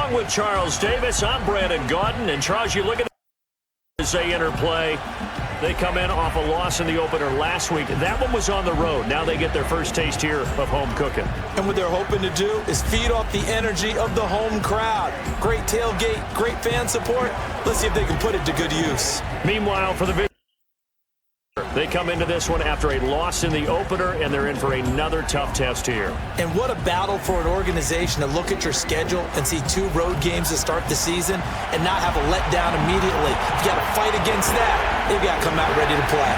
Along with Charles Davis, I'm Brandon Gaudin. And Charles, you look at as they interplay. They come in off a loss in the opener last week. That one was on the road. Now they get their first taste here of home cooking. And what they're hoping to do is feed off the energy of the home crowd. Great tailgate, great fan support. Let's see if they can put it to good use. Meanwhile, for the they come into this one after a loss in the opener, and they're in for another tough test here. And what a battle for an organization to look at your schedule and see 2 road games to start the season and not have a letdown immediately. You got to fight against that. They've got to come out ready to play.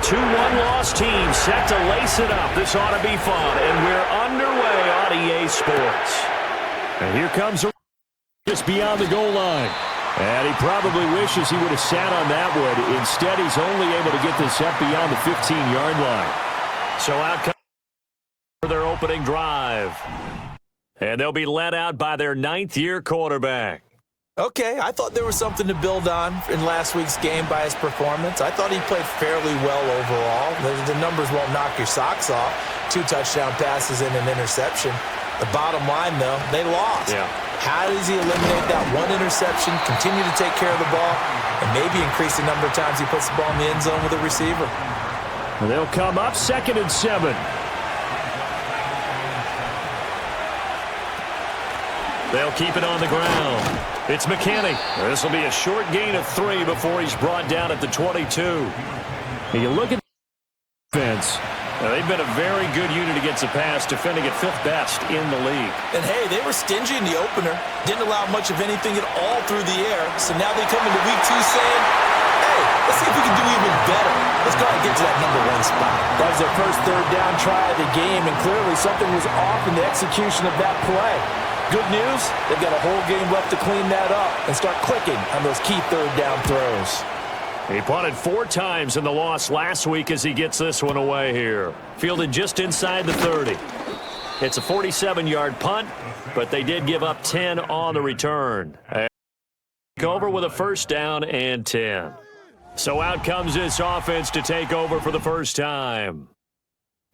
Two one-loss teams set to lace it up. This ought to be fun, and we're underway on EA Sports. And here comes a just beyond the goal line. And he probably wishes he would have sat on that one. Instead, he's only able to get this up beyond the 15-yard line. So out comes for their opening drive. And they'll be led out by their 9th-year quarterback. Okay, I thought there was something to build on in last week's game by his performance. I thought he played fairly well overall. The numbers won't knock your socks off. 2 touchdown passes and an interception. The bottom line, though, they lost. Yeah. How does he eliminate that one interception, continue to take care of the ball, and maybe increase the number of times he puts the ball in the end zone with a receiver? And they'll come up 2nd and 7. They'll keep it on the ground. It's McKinney. This will be a short gain of 3 before he's brought down at the 22. And you look at the defense. Now, they've been a very good unit against the pass, defending at 5th best in the league. And, hey, they were stingy in the opener. Didn't allow much of anything at all through the air. So now they come into week 2 saying, hey, let's see if we can do even better. Let's go ahead and get to that number 1 spot. That was their first 3rd down try of the game, and clearly something was off in the execution of that play. Good news, they've got a whole game left to clean that up and start clicking on those key 3rd down throws. He punted 4 times in the loss last week as he gets this one away here. Fielded just inside the 30. It's a 47-yard punt, but they did give up 10 on the return. Over with a 1st down and 10. So out comes this offense to take over for the first time.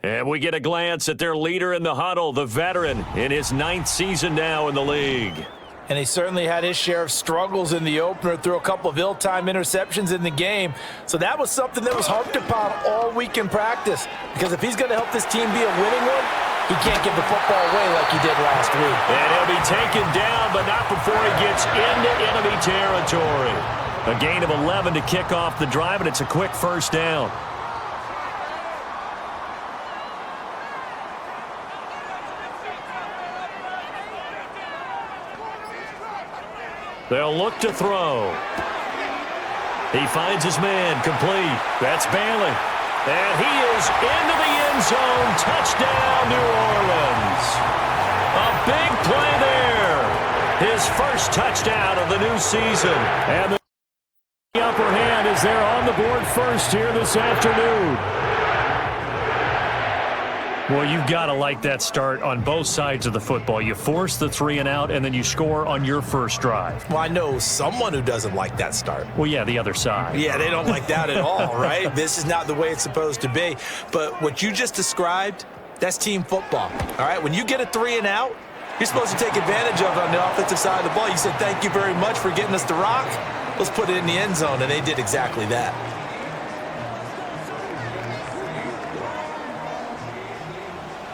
And we get a glance at their leader in the huddle, the veteran, in his 9th season now in the league. And he certainly had his share of struggles in the opener, threw a couple of ill-timed interceptions in the game. So that was something that was harped upon all week in practice. Because if he's going to help this team be a winning one, he can't give the football away like he did last week. And he'll be taken down, but not before he gets into enemy territory. A gain of 11 to kick off the drive, and it's a quick 1st down. They'll look to throw. He finds his man, complete. That's Bailey. And he is into the end zone. Touchdown, New Orleans. A big play there. His first touchdown of the new season. And the upper hand is there on the board first here this afternoon. Well, you've got to like that start on both sides of the football. You force the 3 and out, and then you score on your first drive. Well, I know someone who doesn't like that start. Well, yeah, the other side. Yeah, they don't like that at all, right? This is not the way it's supposed to be. But what you just described, that's team football, all right? When you get a 3 and out, you're supposed to take advantage of it on the offensive side of the ball. You said, thank you very much for getting us the rock. Let's put it in the end zone, and they did exactly that.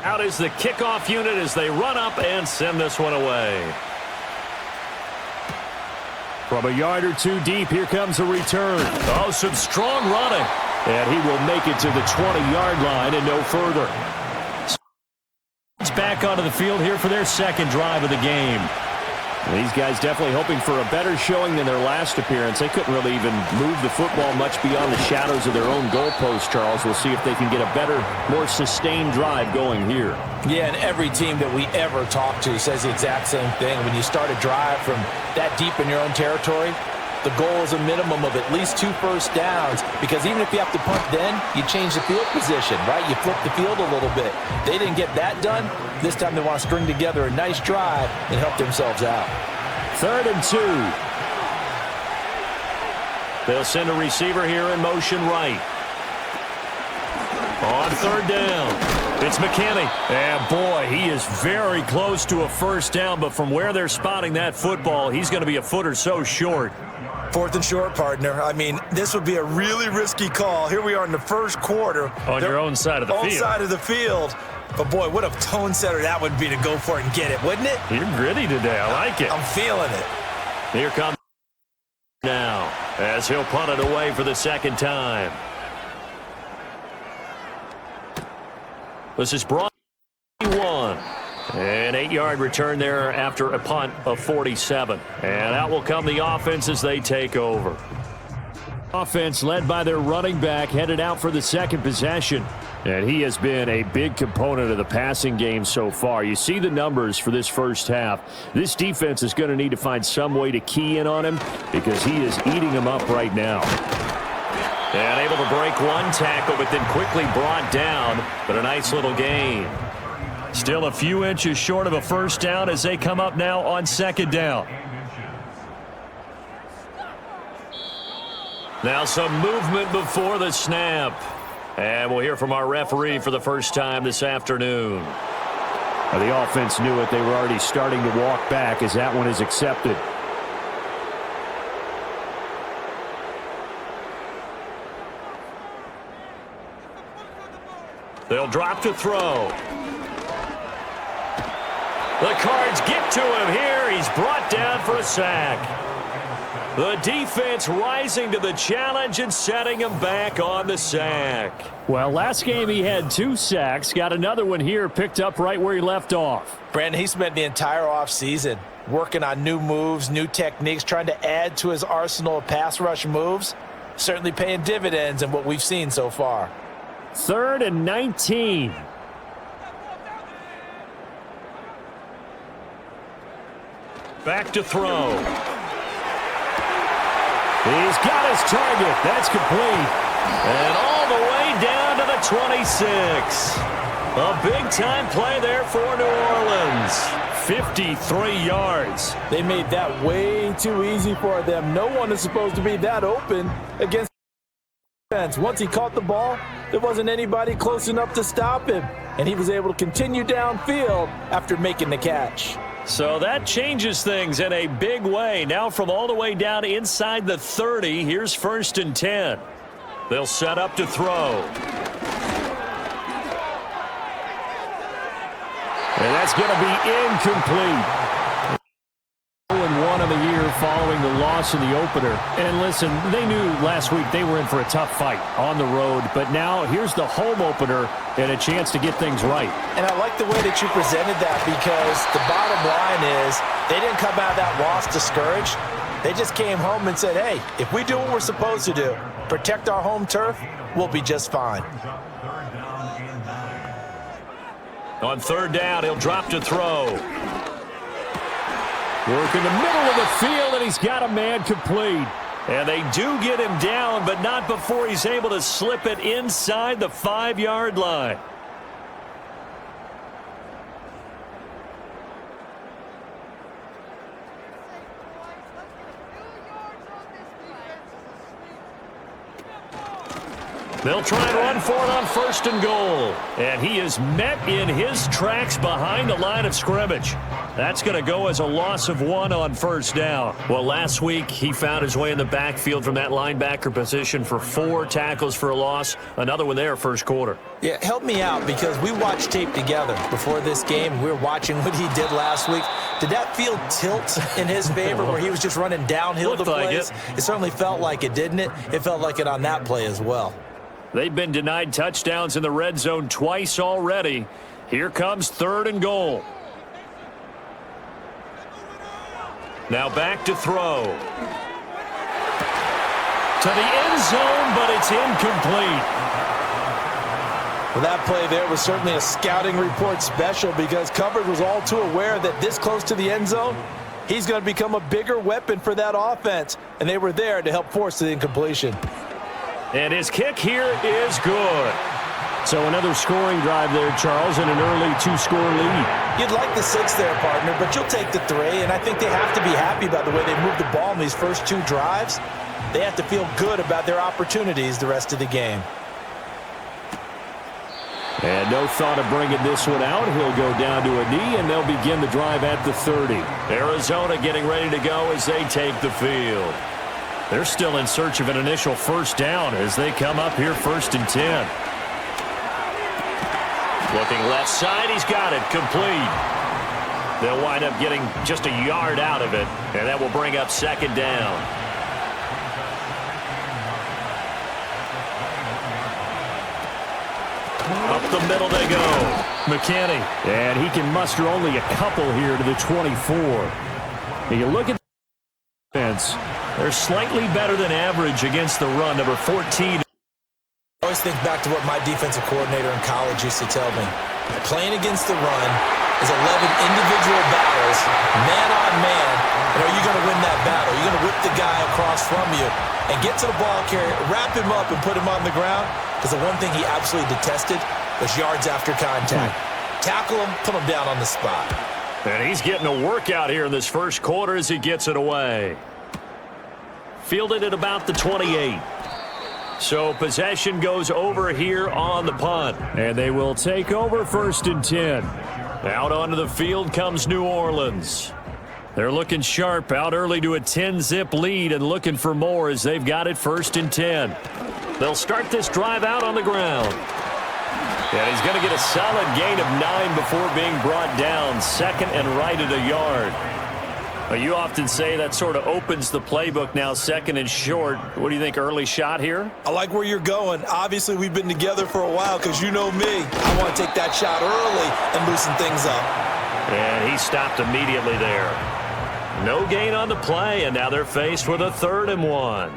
Out is the kickoff unit as they run up and send this one away. From a yard or 2 deep, here comes a return. Oh, some strong running. And he will make it to the 20-yard line and no further. It's back onto the field here for their 2nd drive of the game. These guys definitely hoping for a better showing than their last appearance. They couldn't really even move the football much beyond the shadows of their own goalpost, Charles. We'll see if they can get a better, more sustained drive going here. Yeah, and every team that we ever talk to says the exact same thing. When you start a drive from that deep in your own territory, the goal is a minimum of at least 2 first downs, because even if you have to punt then, you change the field position, right? You flip the field a little bit. They didn't get that done. This time they want to string together a nice drive and help themselves out. 3rd and 2. They'll send a receiver here in motion right. On third down, it's McKinney. And, boy, he is very close to a first down, but from where they're spotting that football, he's going to be a foot or so short. 4th and short, partner. I mean, this would be a really risky call. Here we are in the first quarter. On your own side of the field. Own side of the field. But, boy, what a tone setter that would be to go for it and get it, wouldn't it? You're gritty today. I like it. I'm feeling it. Here comes now as he'll punt it away for the second time. This is brought 1. An 8-yard return there after a punt of 47. And out will come the offense as they take over. Offense led by their running back headed out for the second possession. And he has been a big component of the passing game so far. You see the numbers for this first half. This defense is going to need to find some way to key in on him because he is eating them up right now. And able to break one tackle, but then quickly brought down. But a nice little gain. Still a few inches short of a first down as they come up now on second down. Now some movement before the snap. And we'll hear from our referee for the first time this afternoon. The offense knew it. They were already starting to walk back as that one is accepted. They'll drop to throw. The Cards get to him here. He's brought down for a sack. The defense rising to the challenge and setting him back on the sack. Well, last game he had 2 sacks. Got another one here picked up right where he left off. Brandon, he spent the entire offseason working on new moves, new techniques, trying to add to his arsenal of pass rush moves. Certainly paying dividends in what we've seen so far. 3rd and 19. Back to throw. He's got his target. That's complete. And all the way down to the 26. A big-time play there for New Orleans. 53 yards. They made that way too easy for them. No one is supposed to be that open against defense. Once he caught the ball, there wasn't anybody close enough to stop him. And he was able to continue downfield after making the catch. So that changes things in a big way. Now from all the way down inside the 30, here's 1st and 10. They'll set up to throw. And that's going to be incomplete. 0-1 of the year following the loss in the opener. And listen, they knew last week they were in for a tough fight on the road. But now here's the home opener and a chance to get things right. And I like the way that you presented that because the bottom line is they didn't come out of that loss discouraged. They just came home and said, hey, if we do what we're supposed to do, protect our home turf, we'll be just fine. On 3rd down, he'll drop to throw. Work in the middle of the field, and he's got a man complete. And they do get him down, but not before he's able to slip it inside the 5-yard line. They'll try and run for it on 1st and goal. And he is met in his tracks behind the line of scrimmage. That's going to go as a loss of 1 on 1st down. Well, last week he found his way in the backfield from that linebacker position for 4 tackles for a loss. Another one there first quarter. Yeah, help me out because we watched tape together before this game. We were watching what he did last week. Did that field tilt in his favor where he was just running downhill to plays? Like it certainly felt like it, didn't it? It felt like it on that play as well. They've been denied touchdowns in the red zone twice already. Here comes 3rd and goal. Now back to throw. To the end zone, but it's incomplete. Well, that play there was certainly a scouting report special because coverage was all too aware that this close to the end zone, he's going to become a bigger weapon for that offense. And they were there to help force the incompletion. And his kick here is good. So another scoring drive there, Charles, and an early 2-score lead. You'd like the 6 there, partner, but you'll take the 3, and I think they have to be happy about the way they moved the ball in these first 2 drives. They have to feel good about their opportunities the rest of the game. And no thought of bringing this one out. He'll go down to a knee, and they'll begin the drive at the 30. Arizona getting ready to go as they take the field. They're still in search of an initial first down as they come up here 1st and 10. Looking left side, he's got it, complete. They'll wind up getting just a yard out of it, and that will bring up 2nd down. Up the middle they go. McKinney. And he can muster only a couple here to the 24. And you look at the defense. They're slightly better than average against the run, number 14. I always think back to what my defensive coordinator in college used to tell me. Playing against the run is 11 individual battles, man on man. And are you going to win that battle? You're going to whip the guy across from you and get to the ball carrier, wrap him up, and put him on the ground. Because the one thing he absolutely detested was yards after contact. Tackle him, put him down on the spot. And he's getting a workout here in this first quarter as he gets it away. Fielded at about the 28. So possession goes over here on the punt. And they will take over 1st and 10. Out onto the field comes New Orleans. They're looking sharp out early to a 10-zip lead and looking for more as they've got it 1st and 10. They'll start this drive out on the ground. And he's going to get a solid gain of 9 before being brought down. 2nd and right at a yard. You often say that sort of opens the playbook now, 2nd and short. What do you think, early shot here? I like where you're going. Obviously, we've been together for a while because you know me. I want to take that shot early and loosen things up. And he stopped immediately there. No gain on the play, and now they're faced with a 3rd and 1.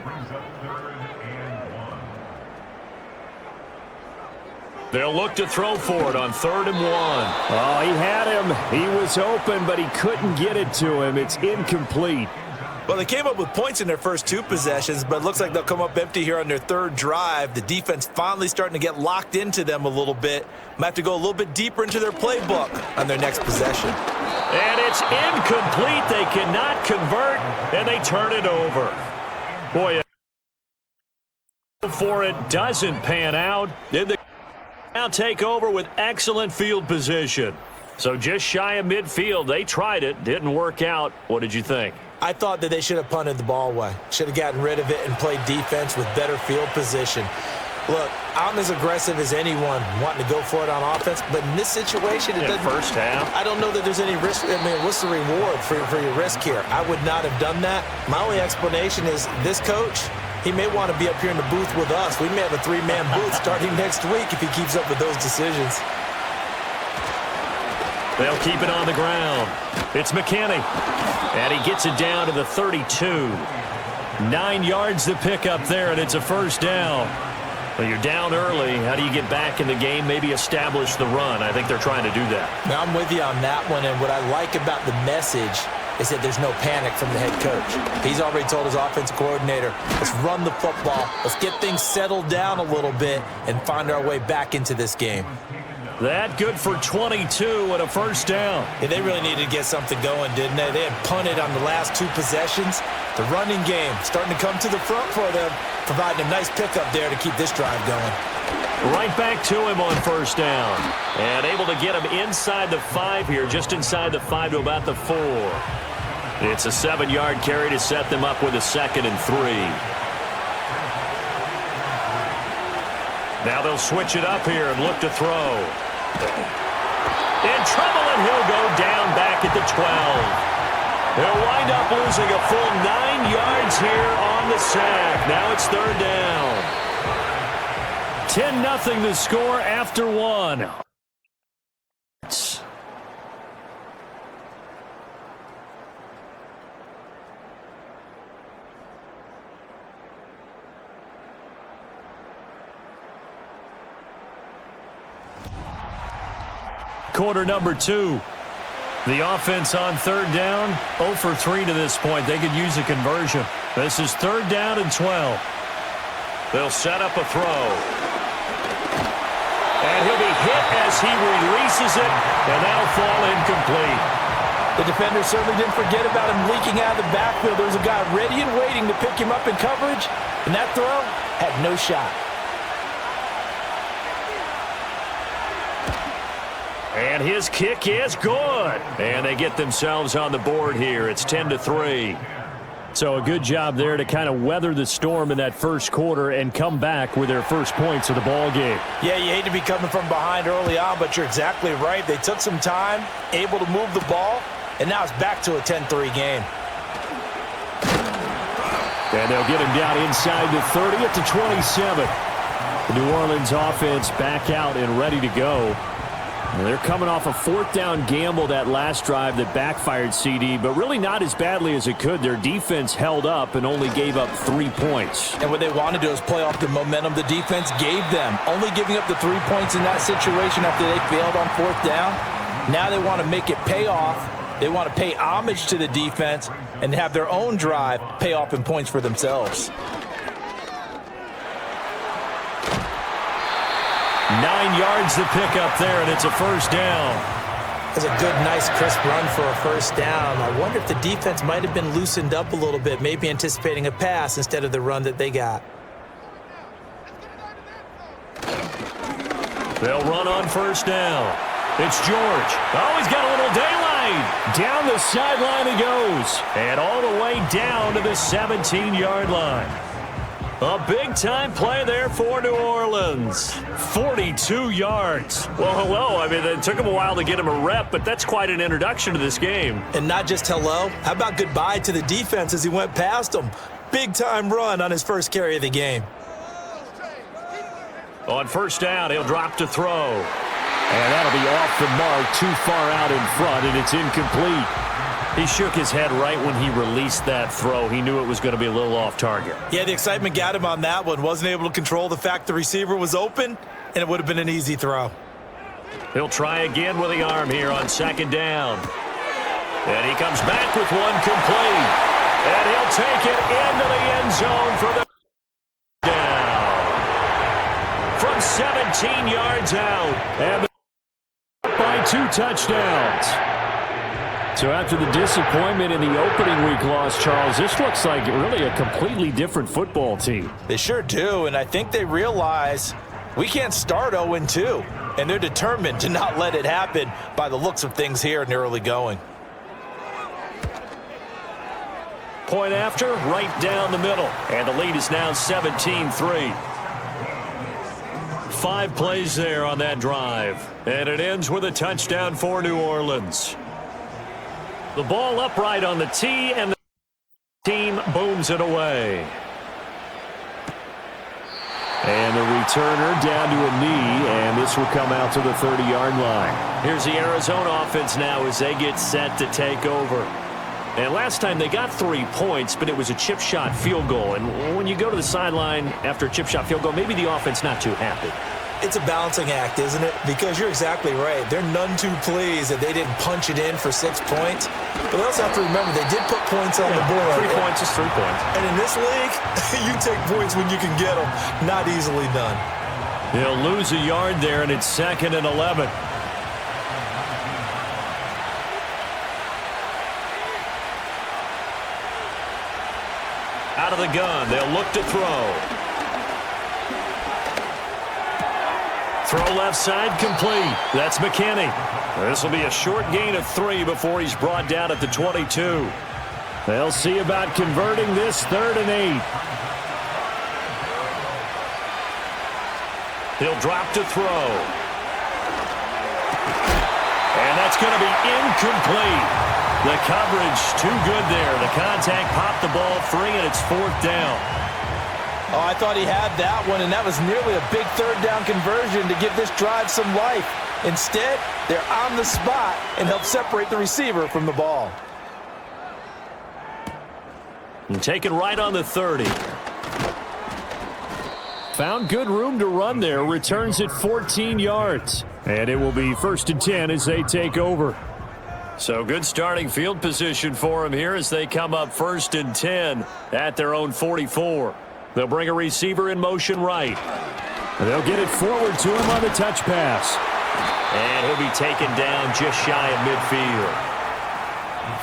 They'll look to throw for it on 3rd and 1. Oh, he had him. He was open, but he couldn't get it to him. It's incomplete. Well, they came up with points in their first 2 possessions, but it looks like they'll come up empty here on their 3rd drive. The defense finally starting to get locked into them a little bit. Might have to go a little bit deeper into their playbook on their next possession. And it's incomplete. They cannot convert, and they turn it over. Boy, for it doesn't pan out. Did the now take over with excellent field position. So just shy of midfield. They tried it. Didn't work out. What did you think? I thought that they should have punted the ball away. Should have gotten rid of it and played defense with better field position. Look, I'm as aggressive as anyone wanting to go for it on offense, but in this situation, it doesn't. First half. I don't know that there's any risk. I mean, what's the reward for your risk here? I would not have done that. My only explanation is this coach, he may want to be up here in the booth with us. We may have a 3-man booth starting next week if he keeps up with those decisions. They'll keep it on the ground. It's McKinney. And he gets it down to the 32. 9 yards to pick up there, and it's a first down. Well, you're down early. How do you get back in the game? Maybe establish the run. I think they're trying to do that. Now, I'm with you on that one, and what I like about the message is that there's no panic from the head coach. He's already told his offensive coordinator, let's run the football, let's get things settled down a little bit and find our way back into this game. That good for 22 and a first down. Yeah, they really needed to get something going, didn't they? They had punted on the last 2 possessions. The running game starting to come to the front for them, providing a nice pickup there to keep this drive going. Right back to him on first down. And able to get him inside the 5 here, just inside the 5 to about the 4. It's a 7-yard carry to set them up with a 2nd and 3. Now they'll switch it up here and look to throw. In trouble, and he'll go down back at the 12. They'll wind up losing a full 9 yards here on the sack. Now it's 3rd down. 10-0 the score after 1. Quarter number 2. The offense on 3rd down, 0 for 3 to this point. They could use a conversion. This is 3rd down and 12. They'll set up a throw. And he'll be hit as he releases it, and that'll fall incomplete. The defender certainly didn't forget about him leaking out of the backfield. There was a guy ready and waiting to pick him up in coverage, and that throw had no shot. And his kick is good. And they get themselves on the board here. It's 10-3. So a good job there to kind of weather the storm in that first quarter and come back with their first points of the ball game. Yeah, you hate to be coming from behind early on, but you're exactly right. They took some time, able to move the ball, and now it's back to a 10-3 game. And they'll get him down inside the 30 at the 27. The New Orleans offense back out and ready to go. And they're coming off a fourth down gamble that last drive that backfired, CD, but really not as badly as it could. Their defense held up and only gave up 3 points. And what they want to do is play off the momentum the defense gave them. Only giving up the 3 points in that situation after they failed on fourth down. Now they want to make it pay off. They want to pay homage to the defense and have their own drive pay off in points for themselves. 9 yards to pick up there, and it's a first down. That's a good, nice, crisp run for a first down. I wonder if the defense might have been loosened up a little bit, maybe anticipating a pass instead of the run that they got. They'll run on first down. It's George. Oh, he's got a little daylight. Down the sideline he goes. And all the way down to the 17-yard line. A big-time play there for New Orleans. 42 yards. Well, hello. I mean, it took him a while to get him a rep, but that's quite an introduction to this game. And not just hello. How about goodbye to the defense as he went past him? Big-time run on his first carry of the game. On first down, he'll drop to throw. And that'll be off the mark, too far out in front, and it's incomplete. He shook his head right when he released that throw. He knew it was going to be a little off target. Yeah, the excitement got him on that one. Wasn't able to control the fact the receiver was open, and it would have been an easy throw. He'll try again with the arm here on second down. And he comes back with one complete. And he'll take it into the end zone for the down. From 17 yards out. And by 2 touchdowns. So after the disappointment in the opening week loss, Charles, this looks like really a completely different football team. They sure do, and I think they realize we can't start 0-2, and they're determined to not let it happen by the looks of things here in the early going. Point after, right down the middle, and the lead is now 17-3. 5 plays there on that drive, and it ends with a touchdown for New Orleans. The ball upright on the tee, and the team booms it away. And the returner down to a knee, and this will come out to the 30-yard line. Here's the Arizona offense now as they get set to take over. And last time they got 3 points, but it was a chip shot field goal. And when you go to the sideline after a chip shot field goal, maybe the offense not too happy. It's a balancing act, isn't it? Because you're exactly right. They're none too pleased that they didn't punch it in for 6 points. But they also have to remember they did put points on the board. 3 points is 3 points. And in this league, you take points when you can get them. Not easily done. They'll lose a yard there, and it's 2nd and 11. Out of the gun, they'll look to throw. Throw left side complete. That's McKinney. This will be a short gain of 3 before he's brought down at the 22. They'll see about converting this 3rd and 8. He'll drop to throw. And that's going to be incomplete. The coverage too good there. The contact popped the ball free, and it's 4th down. Oh, I thought he had that one, and that was nearly a big 3rd down conversion to give this drive some life. Instead, they're on the spot and help separate the receiver from the ball. And taken right on the 30. Found good room to run there. Returns at 14 yards. And it will be 1st and 10 as they take over. So good starting field position for him here as they come up 1st and 10 at their own 44. They'll bring a receiver in motion right. And they'll get it forward to him on the touch pass. And he'll be taken down just shy of midfield.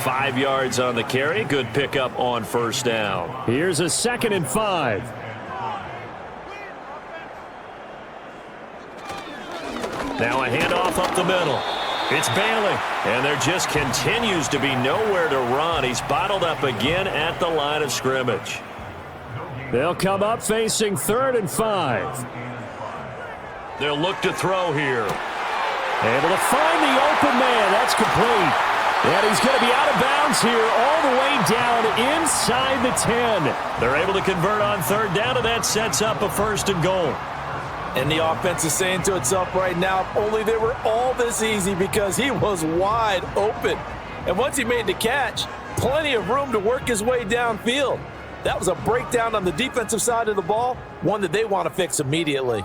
5 yards on the carry. Good pickup on 1st down. Here's a 2nd and 5. Now a handoff up the middle. It's Bailey, and there just continues to be nowhere to run. He's bottled up again at the line of scrimmage. They'll come up facing 3rd and 5. They'll look to throw here. Able to find the open man. That's complete. And he's going to be out of bounds here all the way down inside the 10. They're able to convert on 3rd down, and that sets up a 1st and goal. And the offense is saying to itself right now, if only they were all this easy, because he was wide open. And once he made the catch, plenty of room to work his way downfield. That was a breakdown on the defensive side of the ball, one that they want to fix immediately.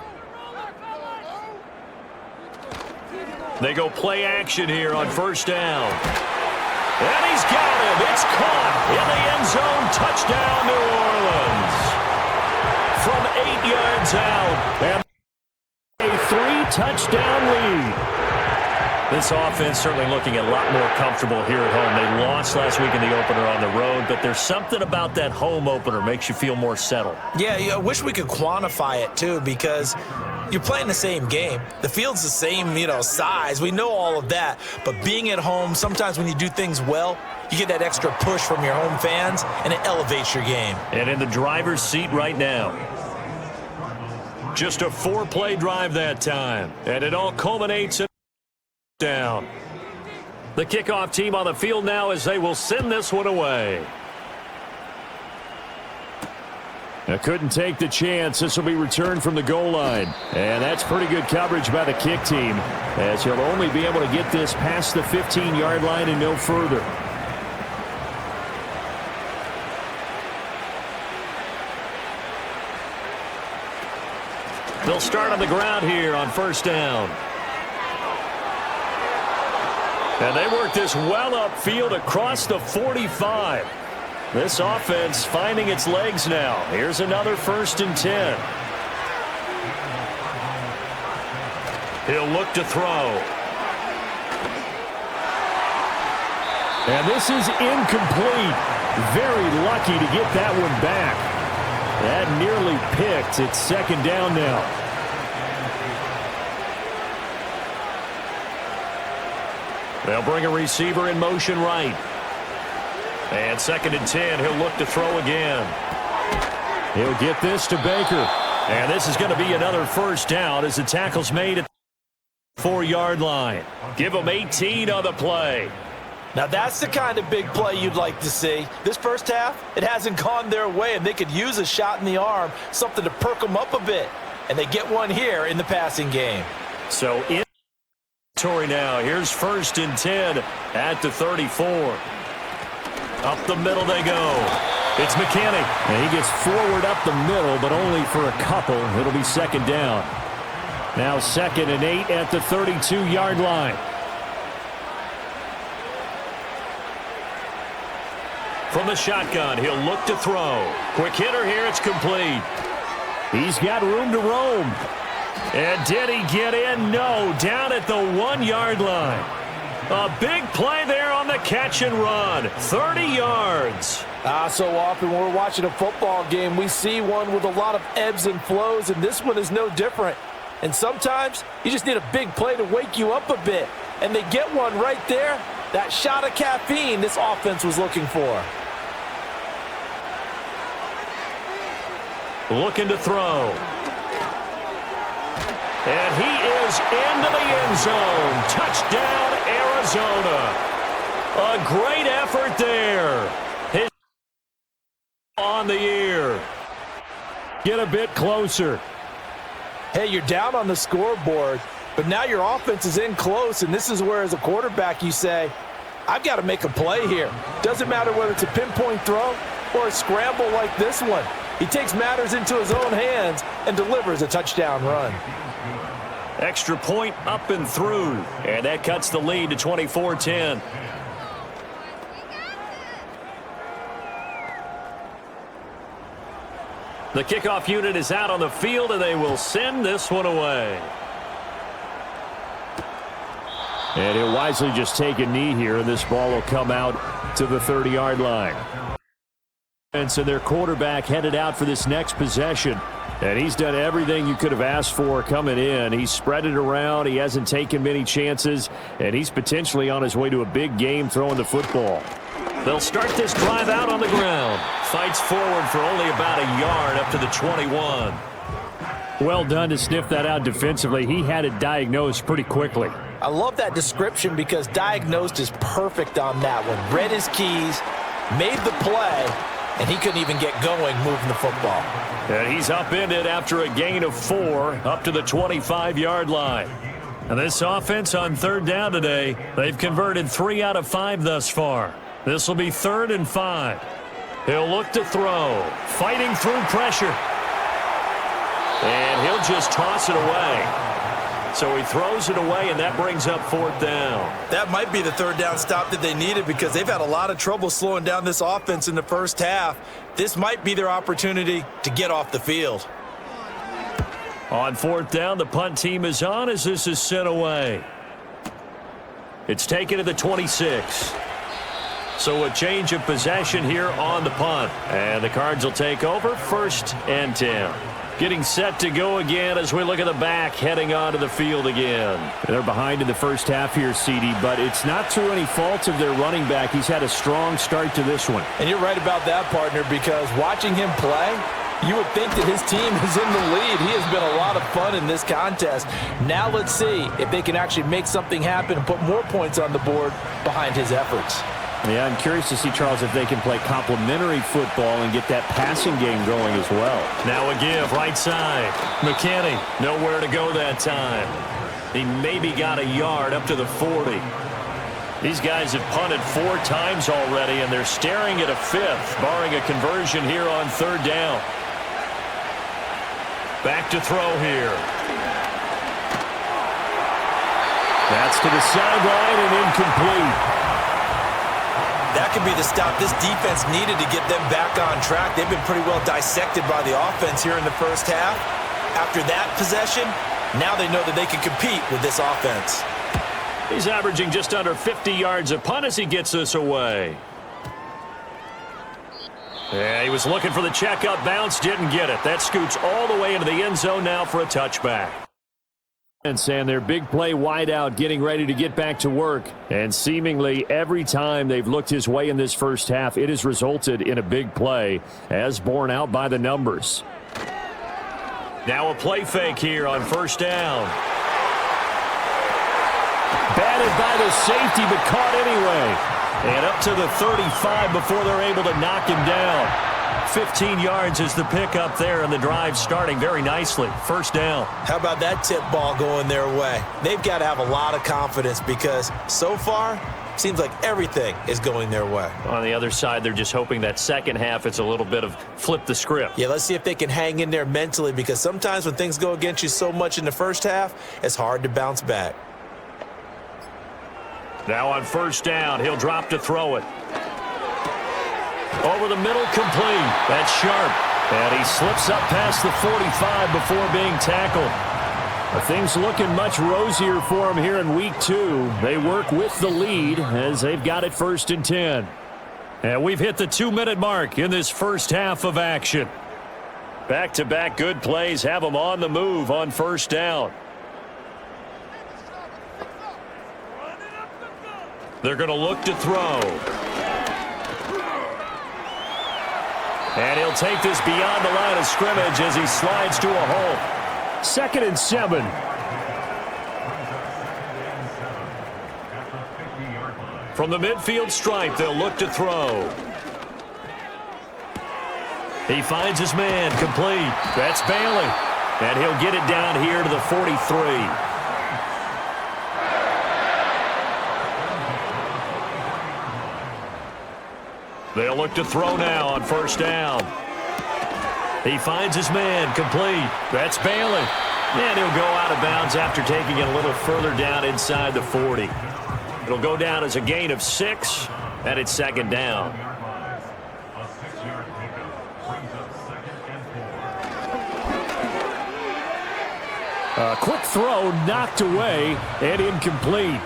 They go play action here on 1st down. And he's got him. It's caught in the end zone. Touchdown, New Orleans. From 8 yards out. And a 3-touchdown lead. This offense certainly looking a lot more comfortable here at home. They lost last week in the opener on the road, but there's something about that home opener makes you feel more settled. Yeah, I wish we could quantify it too, because you're playing the same game. The field's the same, size. We know all of that. But being at home, sometimes when you do things well, you get that extra push from your home fans, and it elevates your game. And in the driver's seat right now. Just a 4-play drive that time. And it all culminates in down. The kickoff team on the field now as they will send this one away. Now couldn't take the chance. This will be returned from the goal line. And that's pretty good coverage by the kick team, as he'll only be able to get this past the 15-yard line and no further. They'll start on the ground here on 1st down. And they work this well upfield across the 45. This offense finding its legs now. Here's another 1st and 10. He'll look to throw. And this is incomplete. Very lucky to get that one back. That nearly picked. It's 2nd down now. They'll bring a receiver in motion right. And 2nd and 10, he'll look to throw again. He'll get this to Baker. And this is going to be another 1st down as the tackle's made at the 4-yard line. Give them 18 on the play. Now that's the kind of big play you'd like to see. This first half, it hasn't gone their way, and they could use a shot in the arm, something to perk them up a bit. And they get one here in the passing game. So in now, here's 1st and 10 at the 34. Up the middle they go. It's McKinney. And he gets forward up the middle, but only for a couple. It'll be 2nd down. Now 2nd and 8 at the 32-yard line. From the shotgun, he'll look to throw. Quick hitter here, it's complete. He's got room to roam. And did he get in? No, down at the 1-yard line. A big play there on the catch and run. 30 yards. So often when we're watching a football game, we see one with a lot of ebbs and flows, and this one is no different. And sometimes you just need a big play to wake you up a bit. And they get one right there. That shot of caffeine this offense was looking for. Looking to throw. And he is into the end zone. Touchdown, Arizona. A great effort there. His on the year. Get a bit closer. Hey, you're down on the scoreboard, but now your offense is in close, and this is where, as a quarterback, you say, I've got to make a play here. Doesn't matter whether it's a pinpoint throw or a scramble like this one. He takes matters into his own hands and delivers a touchdown run. Extra point up and through. And that cuts the lead to 24-10. The kickoff unit is out on the field, and they will send this one away. And he'll wisely just take a knee here, and this ball will come out to the 30-yard line. And so their quarterback headed out for this next possession. And he's done everything you could have asked for coming in. He's spread it around. He hasn't taken many chances. And he's potentially on his way to a big game throwing the football. They'll start this drive out on the ground. Fights forward for only about a yard up to the 21. Well done to sniff that out defensively. He had it diagnosed pretty quickly. I love that description because diagnosed is perfect on that one. Read his keys, made the play, and he couldn't even get going moving the football. And he's upended after a gain of 4 up to the 25-yard line. And this offense on third down today, they've converted 3 out of 5 thus far. This will be 3rd and 5. He'll look to throw, fighting through pressure. And he'll just toss it away. So he throws it away, and that brings up 4th down. That might be the 3rd down stop that they needed because they've had a lot of trouble slowing down this offense in the first half. This might be their opportunity to get off the field. On 4th down, the punt team is on as this is sent away. It's taken to the 26. So a change of possession here on the punt. And the Cards will take over 1st and 10. Getting set to go again as we look at the back heading onto the field again. They're behind in the first half here, CD, but it's not through any fault of their running back. He's had a strong start to this one. And you're right about that, partner, because watching him play, you would think that his team is in the lead. He has been a lot of fun in this contest. Now let's see if they can actually make something happen and put more points on the board behind his efforts. Yeah, I'm curious to see, Charles, if they can play complementary football and get that passing game going as well. Now a give, right side. McKinney, nowhere to go that time. He maybe got a yard up to the 40. These guys have punted 4 times already, and they're staring at a 5th, barring a conversion here on 3rd down. Back to throw here. That's to the sideline and incomplete. That could be the stop this defense needed to get them back on track. They've been pretty well dissected by the offense here in the first half. After that possession, now they know that they can compete with this offense. He's averaging just under 50 yards a punt as he gets this away. Yeah, he was looking for the checkup bounce, didn't get it. That scoots all the way into the end zone now for a touchback. And their big play wide out, getting ready to get back to work. And seemingly every time they've looked his way in this first half, it has resulted in a big play, as borne out by the numbers. Now a play fake here on 1st down. Batted by the safety, but caught anyway. And up to the 35 before they're able to knock him down. 15 yards is the pickup there, and the drive starting very nicely. 1st down. How about that tip ball going their way? They've got to have a lot of confidence because so far, it seems like everything is going their way. On the other side, they're just hoping that second half it's a little bit of flip the script. Yeah, let's see if they can hang in there mentally because sometimes when things go against you so much in the first half, it's hard to bounce back. Now on 1st down, he'll drop to throw it. Over the middle, complete. That's sharp. And he slips up past the 45 before being tackled. Things looking much rosier for him here in week 2. They work with the lead as they've got it 1st and 10. And we've hit the 2-minute mark in this first half of action. Back-to-back good plays have them on the move on 1st down. They're going to look to throw. And he'll take this beyond the line of scrimmage as he slides to a hole. 2nd and 7. From the midfield stripe, they'll look to throw. He finds his man, complete. That's Bailey. And he'll get it down here to the 43. They'll look to throw now on 1st down. He finds his man, complete. That's Bailey. And he'll go out of bounds after taking it a little further down inside the 40. It'll go down as a gain of 6, and it's 2nd down. A quick throw knocked away and incomplete.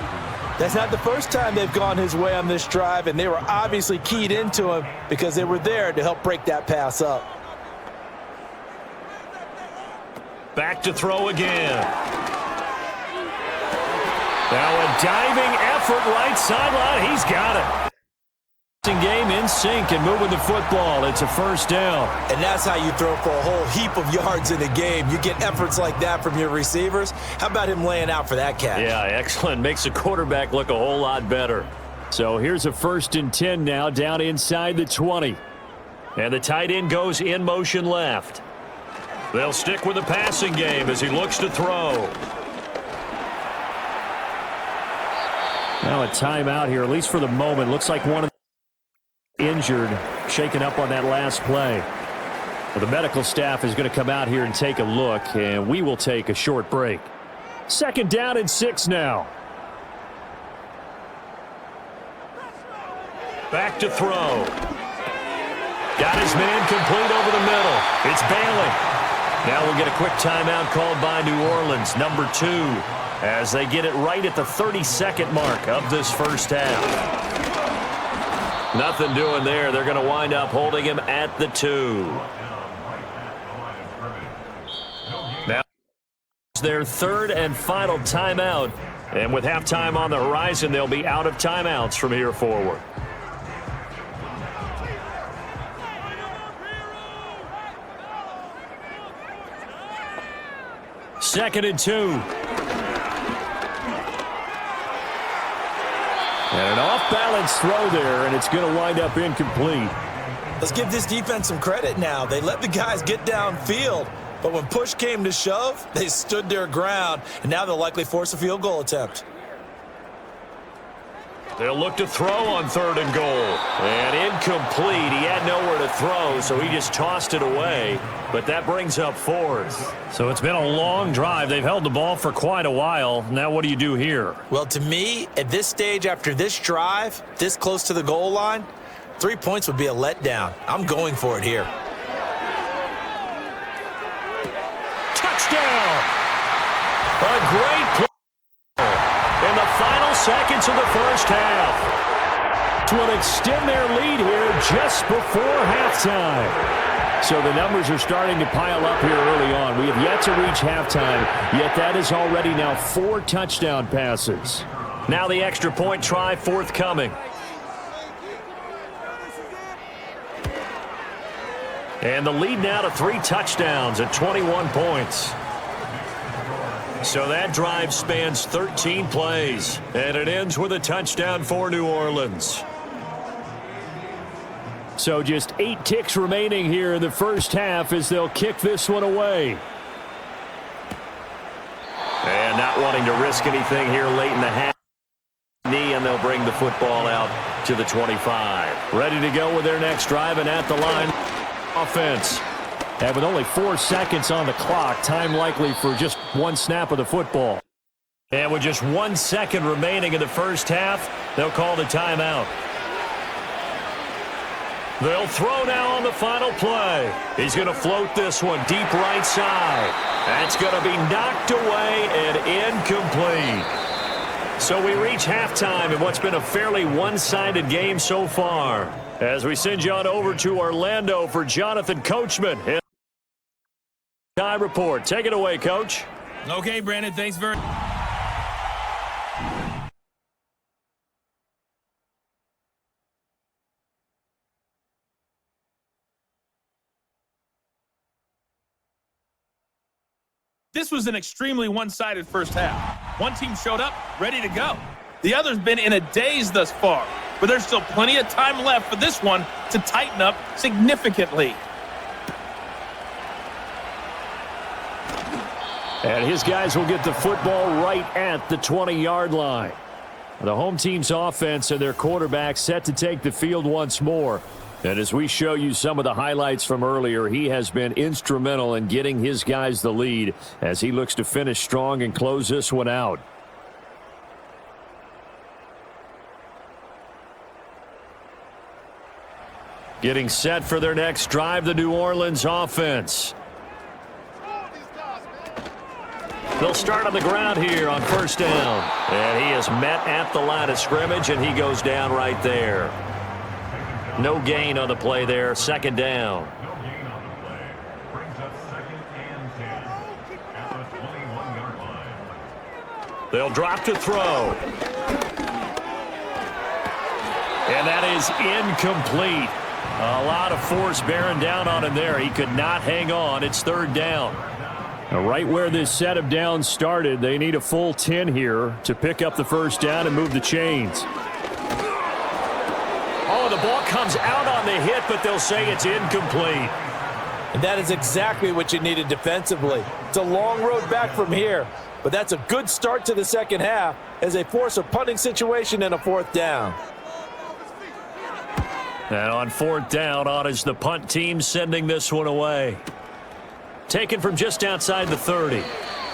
That's not the first time they've gone his way on this drive, and they were obviously keyed into him because they were there to help break that pass up. Back to throw again. Now a diving effort right sideline. He's got it. Game in sync and moving the football. It's a first down. And that's how you throw for a whole heap of yards in a game. You get efforts like that from your receivers. How about him laying out for that catch? Yeah, excellent. Makes the quarterback look a whole lot better. So here's a 1st and 10 now down inside the 20. And the tight end goes in motion left. They'll stick with the passing game as he looks to throw. Now a timeout here, at least for the moment. Looks like one of injured, shaken up on that last play. Well, the medical staff is going to come out here and take a look, and we will take a short break. 2nd down and 6 now. Back to throw. Got his man complete over the middle. It's Bailey. Now we'll get a quick timeout called by New Orleans, number 2, as they get it right at the 32nd mark of this first half. Nothing doing there. They're going to wind up holding him at the 2. Now it's their 3rd and final timeout. And with halftime on the horizon, they'll be out of timeouts from here forward. Second and 2. And an off-balance throw there, and it's going to wind up incomplete. Let's give this defense some credit now. They let the guys get downfield, but when push came to shove, they stood their ground, and now they'll likely force a field goal attempt. They'll look to throw on 3rd and goal. And incomplete. He had nowhere to throw, so he just tossed it away. But that brings up 4th. So it's been a long drive. They've held the ball for quite a while. Now what do you do here? Well, to me, at this stage after this drive, this close to the goal line, 3 points would be a letdown. I'm going for it here. Touchdown! A great play in the final seconds of the first half to extend their lead here just before halftime. So the numbers are starting to pile up here early on. We have yet to reach halftime, yet that is already now 4 touchdown passes. Now the extra point try forthcoming. And the lead now to 3 touchdowns at 21 points. So that drive spans 13 plays, and it ends with a touchdown for New Orleans. So just 8 ticks remaining here in the first half as they'll kick this one away. And not wanting to risk anything here late in the half. Knee, and they'll bring the football out to the 25. Ready to go with their next drive, and at the line, offense. And with only 4 seconds on the clock, time likely for just 1 snap of the football. And with just 1 second remaining in the first half, they'll call the timeout. They'll throw now on the final play. He's going to float this one deep right side. That's going to be knocked away and incomplete. So we reach halftime in what's been a fairly one-sided game so far. As we send you on over to Orlando for Jonathan Coachman. Time report. Take it away, Coach. Okay, Brandon, thanks very much. This was an extremely one-sided first half. One team showed up, ready to go. The other's been in a daze thus far, but there's still plenty of time left for this one to tighten up significantly. And his guys will get the football right at the 20-yard line. The home team's offense and their quarterback set to take the field once more. And as we show you some of the highlights from earlier, he has been instrumental in getting his guys the lead as he looks to finish strong and close this one out. Getting set for their next drive, the New Orleans offense. They'll start on the ground here on first down. And he is met at the line of scrimmage, and he goes down right there. No gain on the play there. Second down. They'll drop to throw. And that is incomplete. A lot of force bearing down on him there. He could not hang on. It's third down. Now, right where this set of downs started, they need a full 10 here to pick up the first down and move the chains. Oh, the ball comes out on the hit, but they'll say it's incomplete. And that is exactly what you needed defensively. It's a long road back from here, but that's a good start to the second half as they force a punting situation and a fourth down. And on fourth down, on is the punt team sending this one away. Taken from just outside the 30.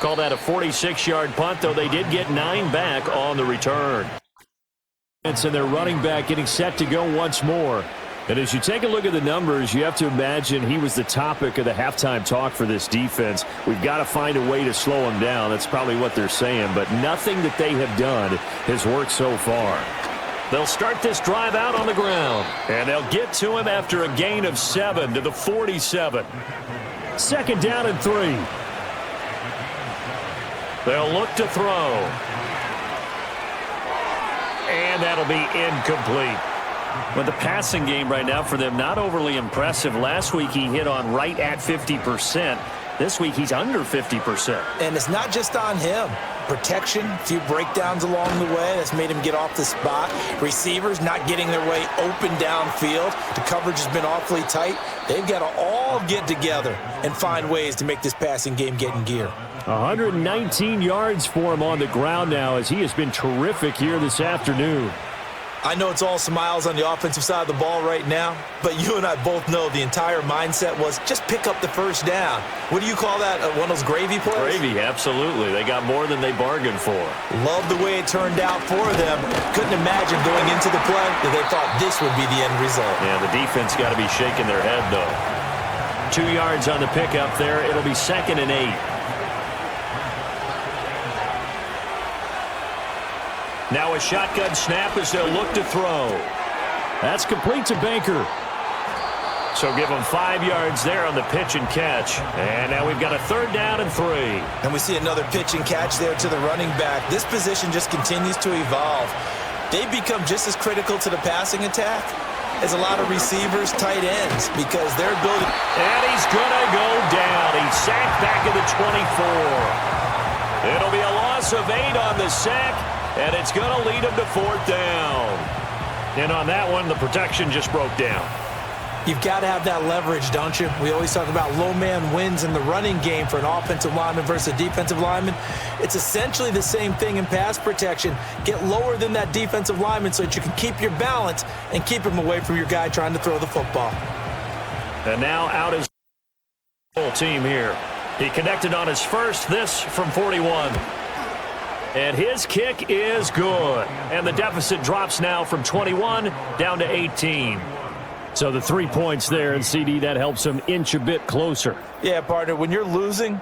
Call that a 46-yard punt, though they did get 9 back on the return. And their running back getting set to go once more. And as you take a look at the numbers, you have to imagine he was the topic of the halftime talk for this defense. We've got to find a way to slow him down. That's probably what they're saying. But nothing that they have done has worked so far. They'll start this drive out on the ground. And they'll get to him after a gain of 7 to the 47. Second down and 3. They'll look to throw. And that'll be incomplete. Well, the passing game right now for them, not overly impressive. Last week he hit on right at 50%. This week he's under 50%. And it's not just on him. Protection, a few breakdowns along the way. That's made him get off the spot. Receivers not getting their way open downfield. The coverage has been awfully tight. They've got to all get together and find ways to make this passing game get in gear. 119 yards for him on the ground now as he has been terrific here this afternoon. I know it's all smiles on the offensive side of the ball right now, but you and I both know the entire mindset was just pick up the first down. What do you call that? One of those gravy plays? Gravy, absolutely. They got more than they bargained for. Love the way it turned out for them. Couldn't imagine going into the play that they thought this would be the end result. Yeah, the defense got to be shaking their head, though. 2 yards on the pickup there. It'll be 2nd and 8. Now a shotgun snap as they'll look to throw. That's complete to Baker. So give them 5 yards there on the pitch and catch. And now we've got a third down and 3. And we see another pitch and catch there to the running back. This position just continues to evolve. They've become just as critical to the passing attack as a lot of receivers, tight ends, because their ability. And he's going to go down. He's sacked back at the 24. It'll be a loss of 8 on the sack. And it's going to lead him to fourth down. And on that one, the protection just broke down. You've got to have that leverage, don't you? We always talk about low man wins in the running game for an offensive lineman versus a defensive lineman. It's essentially the same thing in pass protection. Get lower than that defensive lineman so that you can keep your balance and keep him away from your guy trying to throw the football. And now out is the whole team here. He connected on his first, this from 41. And his kick is good. And the deficit drops now from 21 down to 18. So the 3 points there, and CD, that helps him inch a bit closer. Yeah, partner, when you're losing,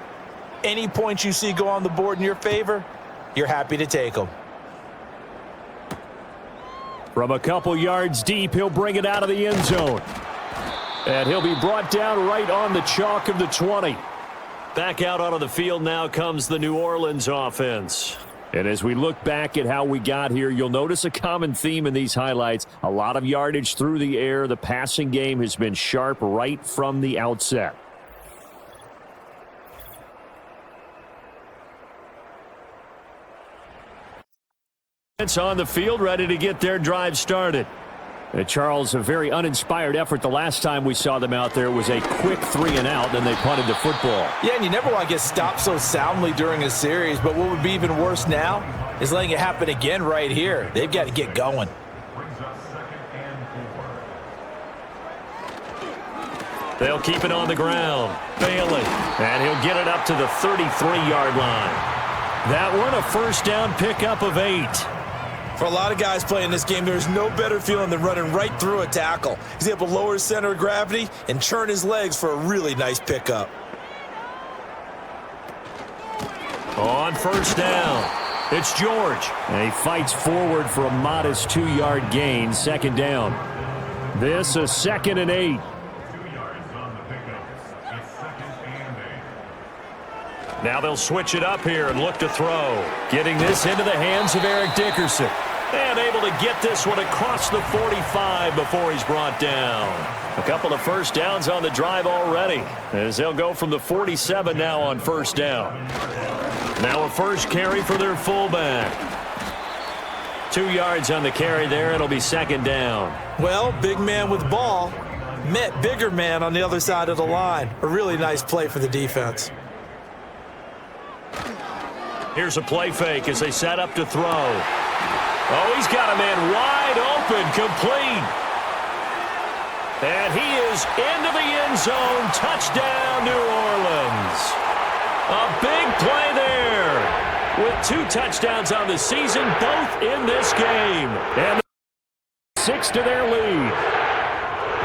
any points you see go on the board in your favor, you're happy to take them. From a couple yards deep, he'll bring it out of the end zone. And he'll be brought down right on the chalk of the 20. Back out onto the field now comes the New Orleans offense. And as we look back at how we got here, you'll notice a common theme in these highlights. A lot of yardage through the air. The passing game has been sharp right from the outset. It's on the field, ready to get their drive started. Charles, a very uninspired effort the last time we saw them out there. It was a quick 3 and out, then they punted the football. Yeah, and you never want to get stopped so soundly during a series, but what would be even worse now is letting it happen again right here. They've got to get going. They'll keep it on the ground. Bailey, and he'll get it up to the 33-yard line. That one, a first down pickup of 8. For a lot of guys playing this game, there's no better feeling than running right through a tackle. He's able to lower his center of gravity and churn his legs for a really nice pickup. On first down, it's George. And he fights forward for a modest 2-yard gain, second down. This is 2nd and 8. Now they'll switch it up here and look to throw. Getting this into the hands of Eric Dickerson. And able to get this one across the 45 before he's brought down. A couple of first downs on the drive already, as they'll go from the 47 now on first down. Now a first carry for their fullback. 2 yards on the carry there. It'll be second down. Well, big man with ball met bigger man on the other side of the line. A really nice play for the defense. Here's a play fake as they set up to throw. Oh, he's got a man wide open, complete. And he is into the end zone. Touchdown, New Orleans. A big play there with 2 touchdowns on the season, both in this game. And 6 to their lead.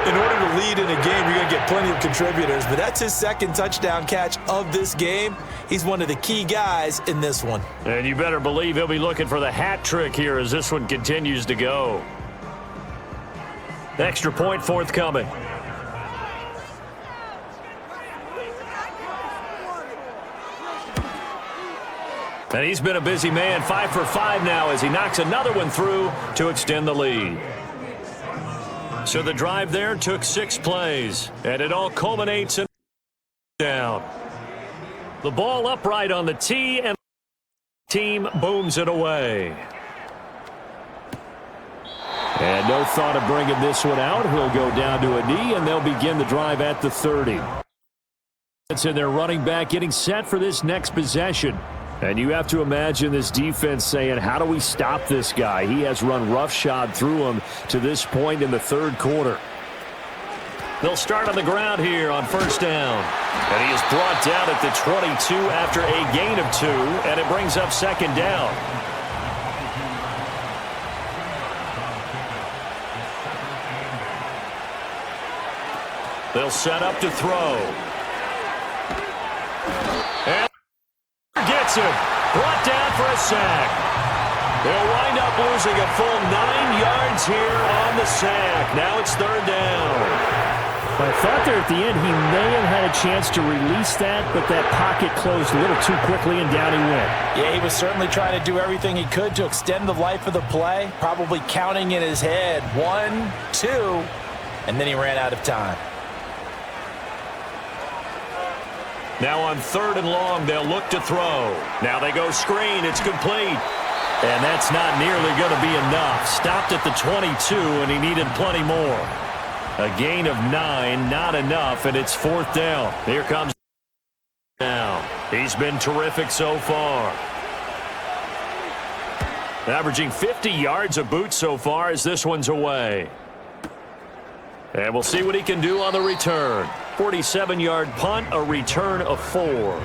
In order to lead in a game, you're going to get plenty of contributors, but that's his 2nd touchdown catch of this game. He's one of the key guys in this one. And you better believe he'll be looking for the hat trick here as this one continues to go. Extra point forthcoming. And he's been a busy man, 5 for 5 now as he knocks another one through to extend the lead. So the drive there took 6 plays, and it all culminates in down. The ball upright on the tee, and the team booms it away. And no thought of bringing this one out. He'll go down to a knee, and they'll begin the drive at the 30. It's in their running back getting set for this next possession. And you have to imagine this defense saying, how do we stop this guy? He has run roughshod through him to this point in the 3rd quarter. They'll start on the ground here on first down. And he is brought down at the 22 after a gain of 2, and it brings up second down. They'll set up to throw. And gets him. Brought down for a sack. They'll wind up losing a full 9 yards here on the sack. Now it's 3rd down. I thought there at the end he may have had a chance to release that, but that pocket closed a little too quickly and down he went. Yeah, he was certainly trying to do everything he could to extend the life of the play, probably counting in his head 1, 2, and then he ran out of time. Now on 3rd and long, they'll look to throw. Now they go screen. It's complete. And that's not nearly going to be enough. Stopped at the 22, and he needed plenty more. A gain of 9, not enough, and it's 4th down. Here comes now. He's been terrific so far. Averaging 50 yards a boot so far as this one's away. And we'll see what he can do on the return. 47-yard punt, a return of 4.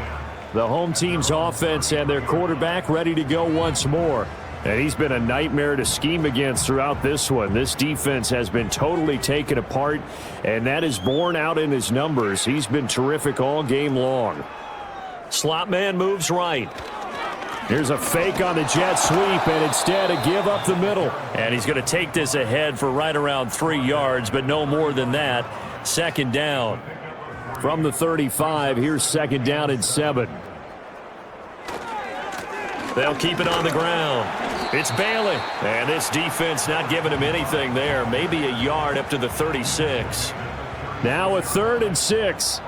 The home team's offense and their quarterback ready to go once more. And he's been a nightmare to scheme against throughout this one. This defense has been totally taken apart, and that is borne out in his numbers. He's been terrific all game long. Slot man moves right. Here's a fake on the jet sweep, and instead a give up the middle. And he's going to take this ahead for right around 3 yards, but no more than that. Second down. From the 35, here's second down and 7. They'll keep it on the ground. It's Bailey. And this defense not giving him anything there. Maybe a yard up to the 36. Now a 3rd and 6.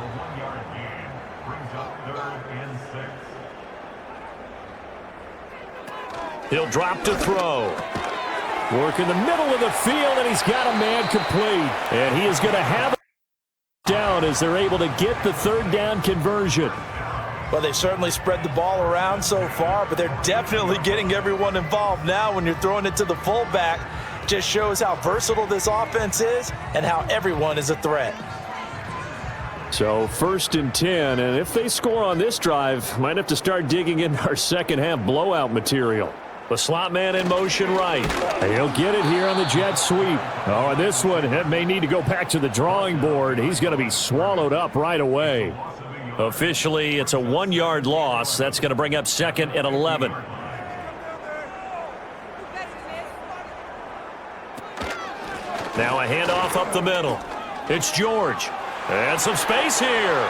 He'll drop to throw. Work in the middle of the field, and he's got a man complete. And he is going to have it down as they're able to get the 3rd down conversion. Well, they've certainly spread the ball around so far, but they're definitely getting everyone involved now when you're throwing it to the fullback. Just shows how versatile this offense is and how everyone is a threat. So 1st and 10, and if they score on this drive, might have to start digging in our second half blowout material. The slot man in motion right. He'll get it here on the jet sweep. Oh, and this one may need to go back to the drawing board. He's going to be swallowed up right away. Officially, it's a 1-yard loss. That's going to bring up second and 11. Now a handoff up the middle. It's George. And some space here.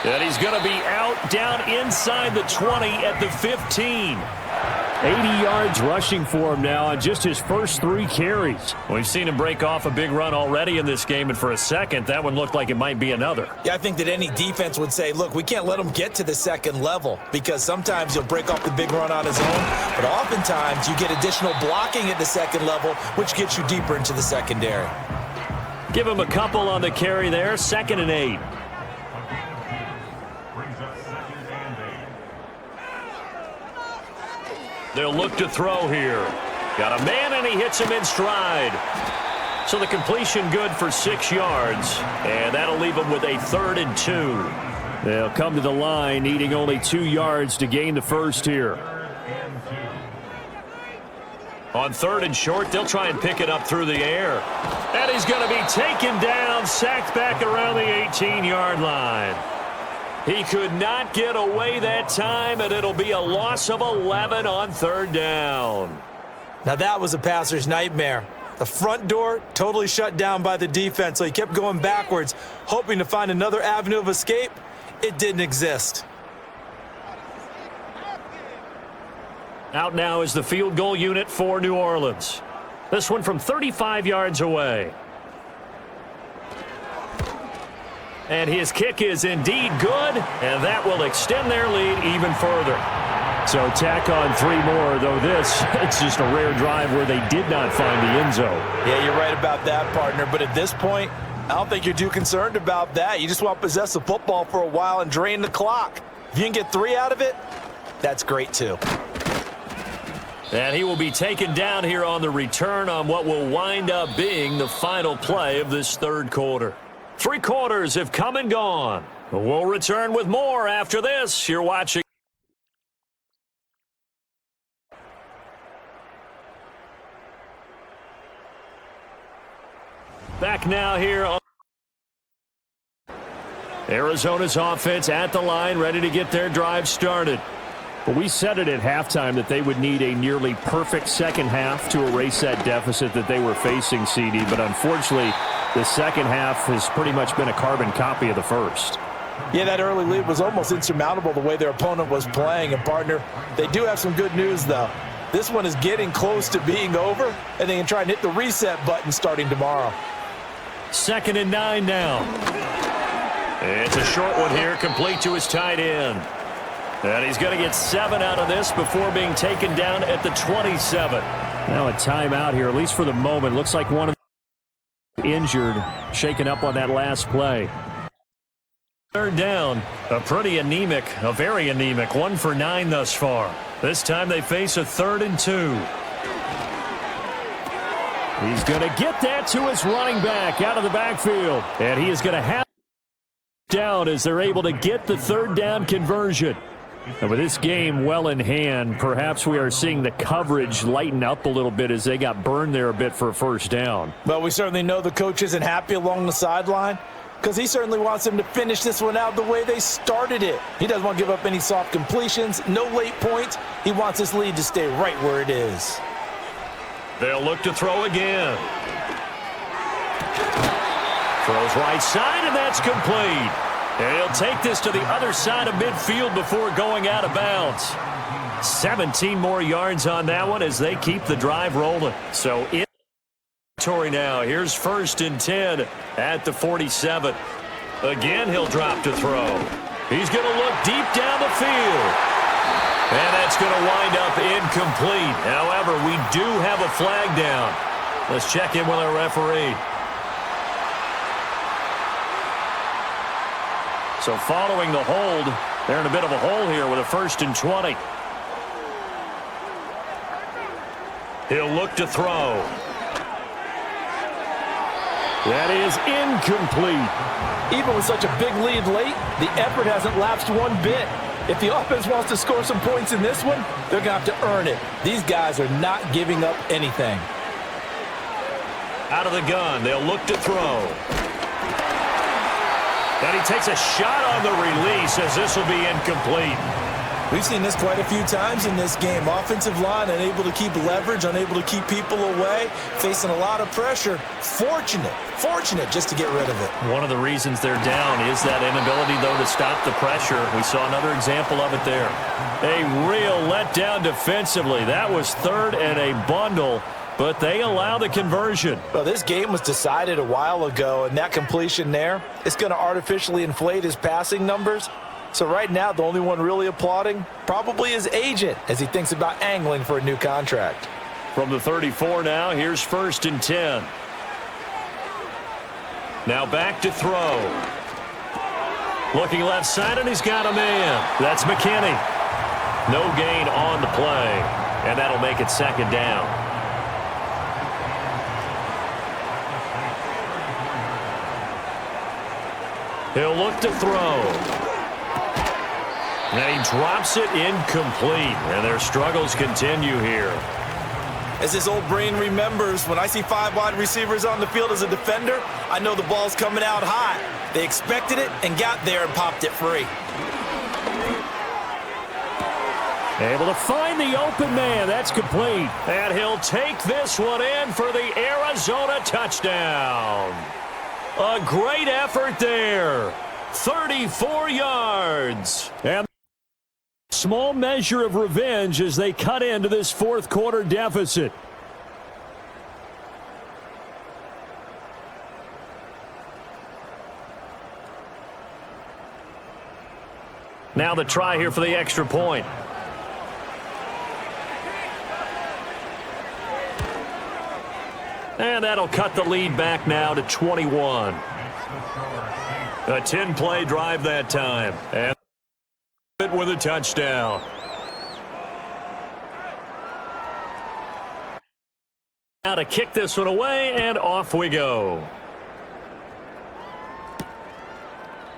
And he's going to be out down inside the 20 at the 15. 80 yards rushing for him now on just his first 3 carries. We've seen him break off a big run already in this game, and for a second, that one looked like it might be another. Yeah, I think that any defense would say, look, we can't let him get to the second level because sometimes he'll break off the big run on his own, but oftentimes you get additional blocking at the second level, which gets you deeper into the secondary. Give him a couple on the carry there, 2nd and 8. They'll look to throw here. Got a man, and he hits him in stride. So the completion good for 6 yards, and that'll leave him with a 3rd and 2. They'll come to the line, needing only 2 yards to gain the first here. On 3rd and short, they'll try and pick it up through the air. And he's going to be taken down, sacked back around the 18-yard line. He could not get away that time, and it'll be a loss of 11 on 3rd down. Now that was a passer's nightmare. The front door totally shut down by the defense, so he kept going backwards, hoping to find another avenue of escape. It didn't exist. Out now is the field goal unit for New Orleans. This one from 35 yards away. And his kick is indeed good, and that will extend their lead even further. So tack on 3 more, though this, it's just a rare drive where they did not find the end zone. Yeah, you're right about that, partner, but at this point, I don't think you're too concerned about that. You just want to possess the football for a while and drain the clock. If you can get 3 out of it, that's great too. And he will be taken down here on the return on what will wind up being the final play of this 3rd quarter. 3 quarters have come and gone. We'll return with more after this. You're watching. Back now here on Arizona's offense at the line, ready to get their drive started. But we said it at halftime that they would need a nearly perfect second half to erase that deficit that they were facing, CD. But unfortunately, the second half has pretty much been a carbon copy of the first. Yeah, that early lead was almost insurmountable the way their opponent was playing. And, partner, they do have some good news, though. This one is getting close to being over, and they can try and hit the reset button starting tomorrow. 2nd and 9 now. It's a short one here, complete to his tight end. And he's going to get 7 out of this before being taken down at the 27. Now a timeout here, at least for the moment. Looks like one of them injured, shaken up on that last play. 3rd down, a very anemic 1 for 9 thus far. This time they face a 3rd and 2. He's going to get that to his running back out of the backfield. And he is going to have down as they're able to get the 3rd down conversion. And with this game well in hand, perhaps we are seeing the coverage lighten up a little bit as they got burned there a bit for a 1st down. Well, we certainly know the coach isn't happy along the sideline because he certainly wants them to finish this one out the way they started it. He doesn't want to give up any soft completions, no late points. He wants this lead to stay right where it is. They'll look to throw again. Throws right side, and that's complete. And he'll take this to the other side of midfield before going out of bounds. 17 more yards on that one as they keep the drive rolling. So in now, here's 1st and 10 at the 47. Again, he'll drop to throw. He's going to look deep down the field. And that's going to wind up incomplete. However, we do have a flag down. Let's check in with our referee. So following the hold, they're in a bit of a hole here with a 1st and 20. He'll look to throw. That is incomplete. Even with such a big lead late, the effort hasn't lapsed one bit. If the offense wants to score some points in this one, they're going to have to earn it. These guys are not giving up anything. Out of the gun, they'll look to throw. And he takes a shot on the release as this will be incomplete. We've seen this quite a few times in this game. Offensive line unable to keep leverage, unable to keep people away, facing a lot of pressure. Fortunate just to get rid of it. One of the reasons they're down is that inability, though, to stop the pressure. We saw another example of it there. A real letdown defensively. That was third and a bundle, but they allow the conversion. Well, this game was decided a while ago, and that completion there is going to artificially inflate his passing numbers. So right now, the only one really applauding probably his agent as he thinks about angling for a new contract. From the 34 now, here's 1st and 10. Now back to throw. Looking left side, and he's got a man. That's McKinney. No gain on the play, and that'll make it 2nd down. He'll look to throw. And he drops it incomplete, and their struggles continue here. As his old brain remembers, when I see 5 wide receivers on the field as a defender, I know the ball's coming out hot. They expected it and got there and popped it free. Able to find the open man. That's complete. And he'll take this one in for the Arizona touchdown. A great effort there. 34 yards. And small measure of revenge as they cut into this 4th quarter deficit. Now the try here for the extra point. And that'll cut the lead back now to 21. A 10-play drive that time. And it with a touchdown. Now to kick this one away, and off we go.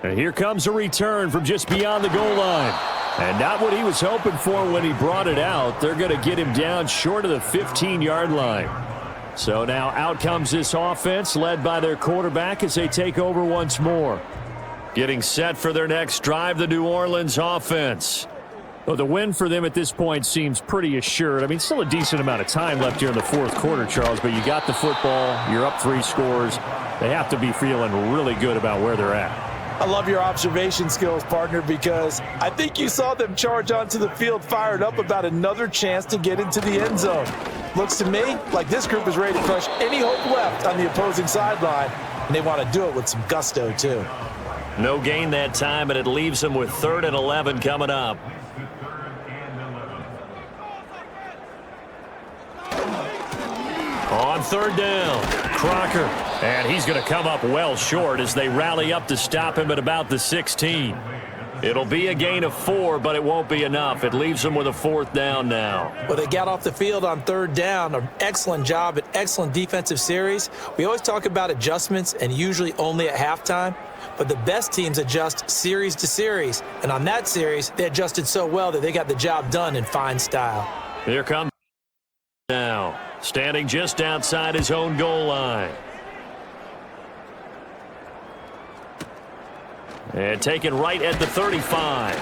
And here comes a return from just beyond the goal line. And not what he was hoping for when he brought it out. They're going to get him down short of the 15-yard line. So now out comes this offense led by their quarterback as they take over once more. Getting set for their next drive, the New Orleans offense. Well, the win for them at this point seems pretty assured. I mean, still a decent amount of time left here in the 4th quarter, Charles, but you got the football, you're up 3 scores. They have to be feeling really good about where they're at. I love your observation skills, partner, because I think you saw them charge onto the field fired up about another chance to get into the end zone. Looks to me like this group is ready to crush any hope left on the opposing sideline, and they want to do it with some gusto, too. No gain that time, and it leaves them with 3rd and 11 coming up. On 3rd down, Crocker. And he's going to come up well short as they rally up to stop him at about the 16. It'll be a gain of 4, but it won't be enough. It leaves them with a 4th down now. Well, they got off the field on 3rd down. An excellent job, an excellent defensive series. We always talk about adjustments and usually only at halftime. But the best teams adjust series to series. And on that series, they adjusted so well that they got the job done in fine style. Here comes now, standing just outside his own goal line. And taken right at the 35.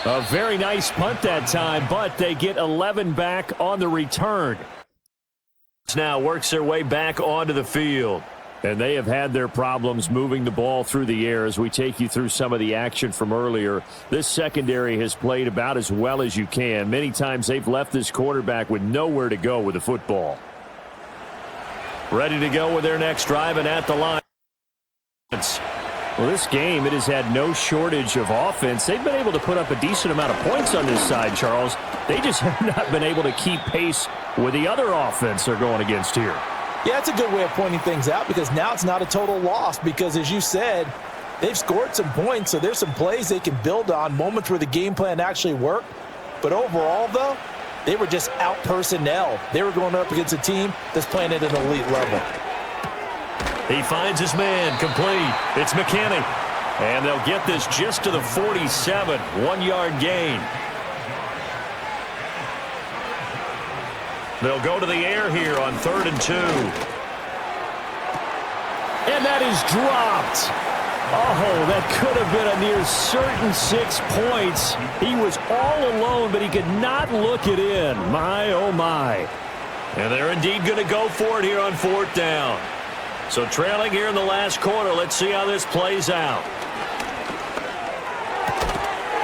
A very nice punt that time, but they get 11 back on the return. Now works their way back onto the field. And they have had their problems moving the ball through the air as we take you through some of the action from earlier. This secondary has played about as well as you can. Many times they've left this quarterback with nowhere to go with the football. Ready to go with their next drive and at the line. Well, this game, it has had no shortage of offense. They've been able to put up a decent amount of points on this side, Charles. They just have not been able to keep pace with the other offense they're going against here. Yeah, it's a good way of pointing things out because now it's not a total loss because, as you said, they've scored some points, so there's some plays they can build on, moments where the game plan actually worked. But overall, though, they were just out personnel. They were going up against a team that's playing at an elite level. He finds his man, complete. It's McKinney. And they'll get this just to the 47, 1-yard gain. They'll go to the air here on 3rd and 2. And that is dropped. Oh, that could have been a near certain 6 points. He was all alone, but he could not look it in. My, oh, my. And they're indeed going to go for it here on 4th down. So trailing here in the last quarter. Let's see how this plays out.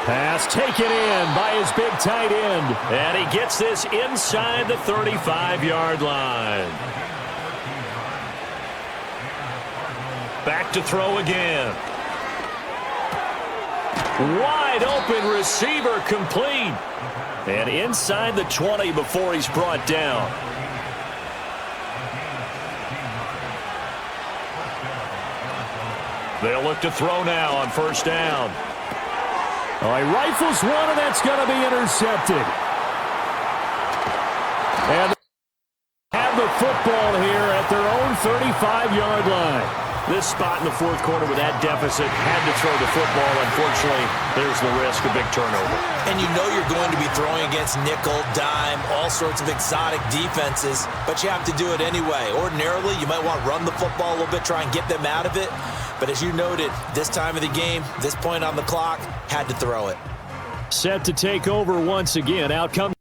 Pass taken in by his big tight end. And he gets this inside the 35-yard line. Back to throw again. Wide open receiver complete. And inside the 20 before he's brought down. They'll look to throw now on 1st down. Oh, he rifles one, and that's going to be intercepted. And they have the football here at their own 35-yard line. This spot in the 4th quarter with that deficit, had to throw the football. Unfortunately, there's the risk of big turnover. And you know you're going to be throwing against nickel, dime, all sorts of exotic defenses, but you have to do it anyway. Ordinarily, you might want to run the football a little bit, try and get them out of it. But as you noted, this time of the game, this point on the clock, had to throw it. Set to take over once again. Out comes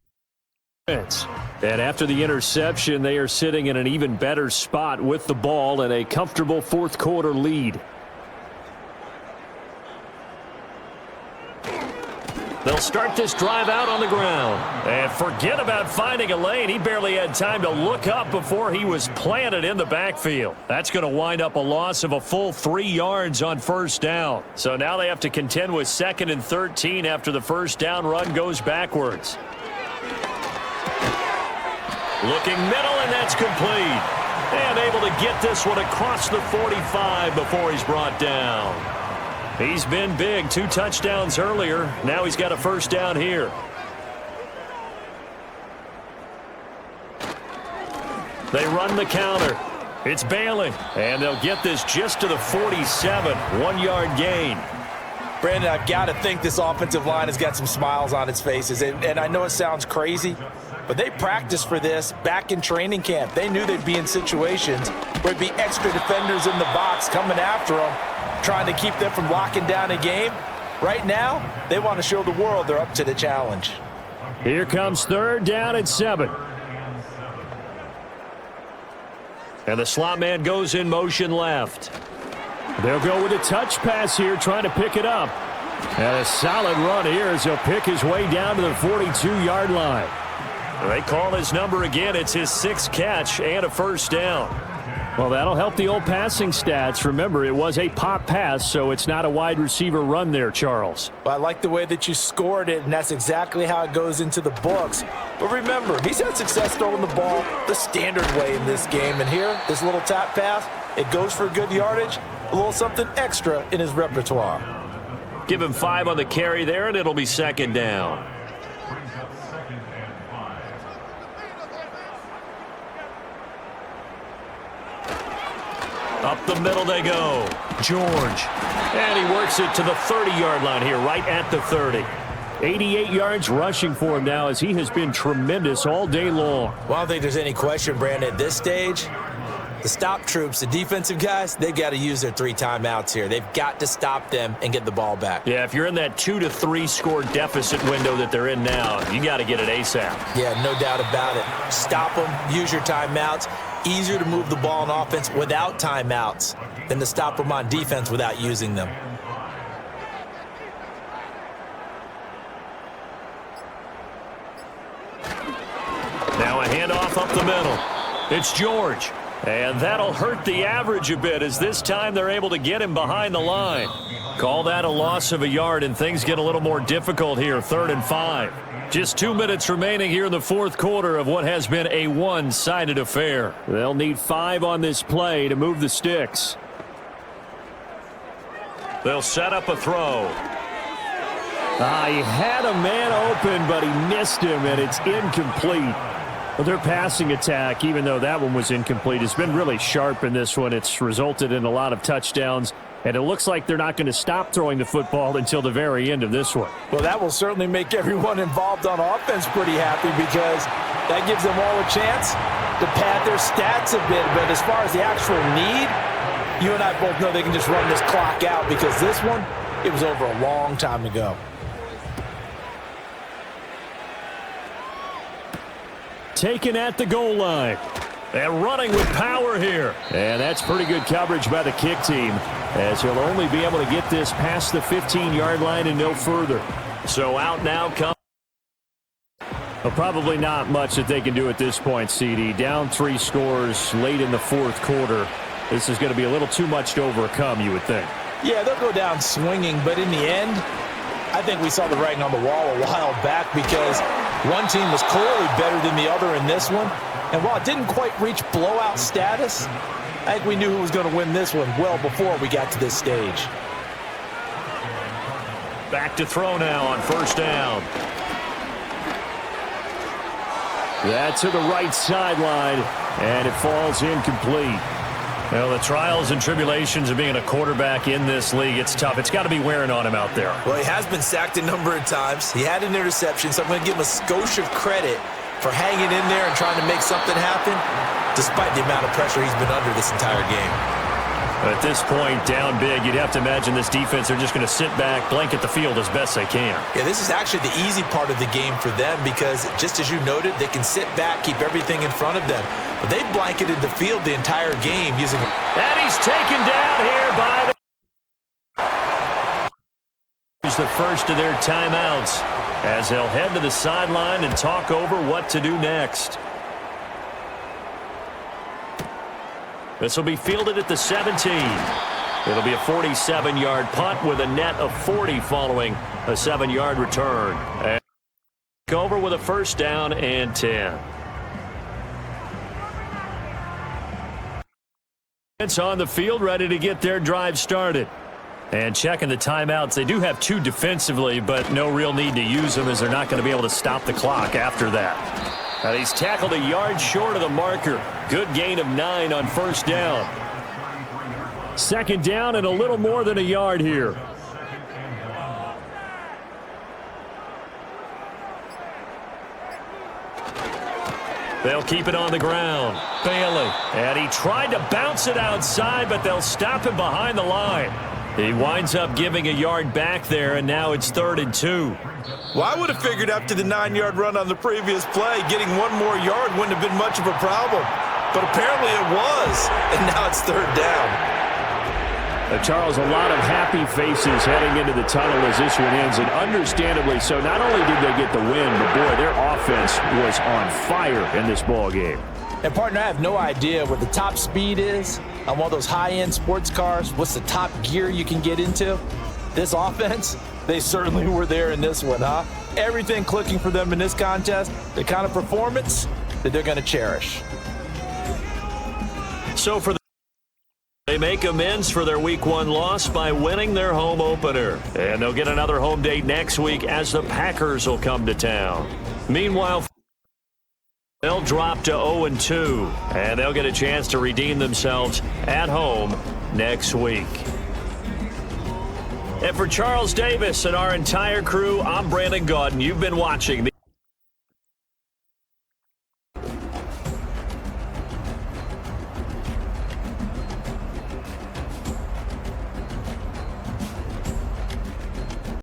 defense. And after the interception, they are sitting in an even better spot with the ball and a comfortable 4th quarter lead. They'll start this drive out on the ground. And forget about finding a lane. He barely had time to look up before he was planted in the backfield. That's going to wind up a loss of a full 3 yards on 1st down. So now they have to contend with 2nd and 13 after the 1st down run goes backwards. Looking middle, and that's complete. And able to get this one across the 45 before he's brought down. He's been big. 2 touchdowns earlier. Now he's got a 1st down here. They run the counter. It's Bailey. And they'll get this just to the 47. 1-yard gain. Brandon, I've got to think this offensive line has got some smiles on its faces. And I know it sounds crazy, but they practiced for this back in training camp. They knew they'd be in situations where it'd be extra defenders in the box coming after them, trying to keep them from locking down a game. Right now, they want to show the world they're up to the challenge. Here comes 3rd down and 7. And the slot man goes in motion left. They'll go with a touch pass here, trying to pick it up. And a solid run here as he'll pick his way down to the 42-yard line. They call his number again. It's his 6th catch and a 1st down. Well, that'll help the old passing stats. Remember, it was a pop pass, so it's not a wide receiver run there, Charles. Well, I like the way that you scored it, and that's exactly how it goes into the books. But remember, he's had success throwing the ball the standard way in this game. And here, this little tap pass, it goes for good yardage, a little something extra in his repertoire. Give him 5 on the carry there, and it'll be 2nd down. Up the middle they go. George. And he works it to the 30-yard line here, right at the 30. 88 yards rushing for him now as he has been tremendous all day long. Well, I don't think there's any question, Brandon, at this stage, the stop troops, the defensive guys, they've got to use their 3 timeouts here. They've got to stop them and get the ball back. Yeah, if you're in that 2 to 3 score deficit window that they're in now, you got to get it ASAP. Yeah, no doubt about it. Stop them, use your timeouts. Easier to move the ball on offense without timeouts than to stop them on defense without using them. Now a handoff up the middle. It's George. And that'll hurt the average a bit as this time they're able to get him behind the line. Call that a loss of a yard, and things get a little more difficult here, 3rd and 5. Just 2 minutes remaining here in the 4th quarter of what has been a one-sided affair. They'll need 5 on this play to move the sticks. They'll set up a throw. He had a man open, but he missed him, and it's incomplete. Well, their passing attack, even though that one was incomplete, has been really sharp in this one. It's resulted in a lot of touchdowns, and it looks like they're not going to stop throwing the football until the very end of this one. Well, that will certainly make everyone involved on offense pretty happy because that gives them all a chance to pad their stats a bit. But as far as the actual need, You and I both know they can just run this clock out because this one, it was over a long time ago. Taken at the goal line. And running with power here. And that's pretty good coverage by the kick team, as he'll only be able to get this past the 15-yard line and no further. So out now comes. Well, probably not much that they can do at this point, CD. Down 3 scores late in the fourth quarter. This is going to be a little too much to overcome, you would think. Yeah, they'll go down swinging, but in the end, I think we saw the writing on the wall a while back because one team was clearly better than the other in this one. And while it didn't quite reach blowout status, I think we knew who was going to win this one well before we got to this stage. Back to throw now on first down. That to the right sideline, and it falls incomplete. Well, the trials and tribulations of being a quarterback in this league, it's tough. It's got to be wearing on him out there. Well, he has been sacked a number of times. He had an interception, so I'm going to give him a skosh of credit for hanging in there and trying to make something happen, despite the amount of pressure he's been under this entire game. At this point, down big, you'd have to imagine this defense are just going to sit back, blanket the field as best they can. Yeah, this is actually the easy part of the game for them because, just as you noted, they can sit back, keep everything in front of them. But they blanketed the field the entire game using... And he's taken down here by the... Here's the first of their timeouts as they'll head to the sideline and talk over what to do next. This will be fielded at the 17. It'll be a 47-yard punt with a net of 40 following a 7-yard return. And over with a first down and 10. It's on the field, ready to get their drive started. And checking the timeouts, they do have 2 defensively, but no real need to use them as they're not going to be able to stop the clock after that. And he's tackled a yard short of the marker. Good gain of 9 on first down. Second down and a little more than a yard here. They'll keep it on the ground. Bailey. And he tried to bounce it outside, but they'll stop him behind the line. He winds up giving a yard back there, and now it's 3rd and 2. Well, I would have figured after the 9-yard run on the previous play, getting 1 more yard wouldn't have been much of a problem. But apparently it was, and now it's 3rd down. Charles, a lot of happy faces heading into the tunnel as this one ends, and understandably so. Not only did they get the win, but boy, their offense was on fire in this ball game. And partner, I have no idea what the top speed is on one of those high-end sports cars. What's the top gear you can get into? This offense, they certainly were there in this one, huh? Everything clicking for them in this contest, the kind of performance that they're going to cherish. So for they make amends for their Week 1 loss by winning their home opener. And they'll get another home date next week as the Packers will come to town. Meanwhile, they'll drop to 0-2, and they'll get a chance to redeem themselves at home next week. And for Charles Davis and our entire crew, I'm Brandon Gaudin. You've been watching the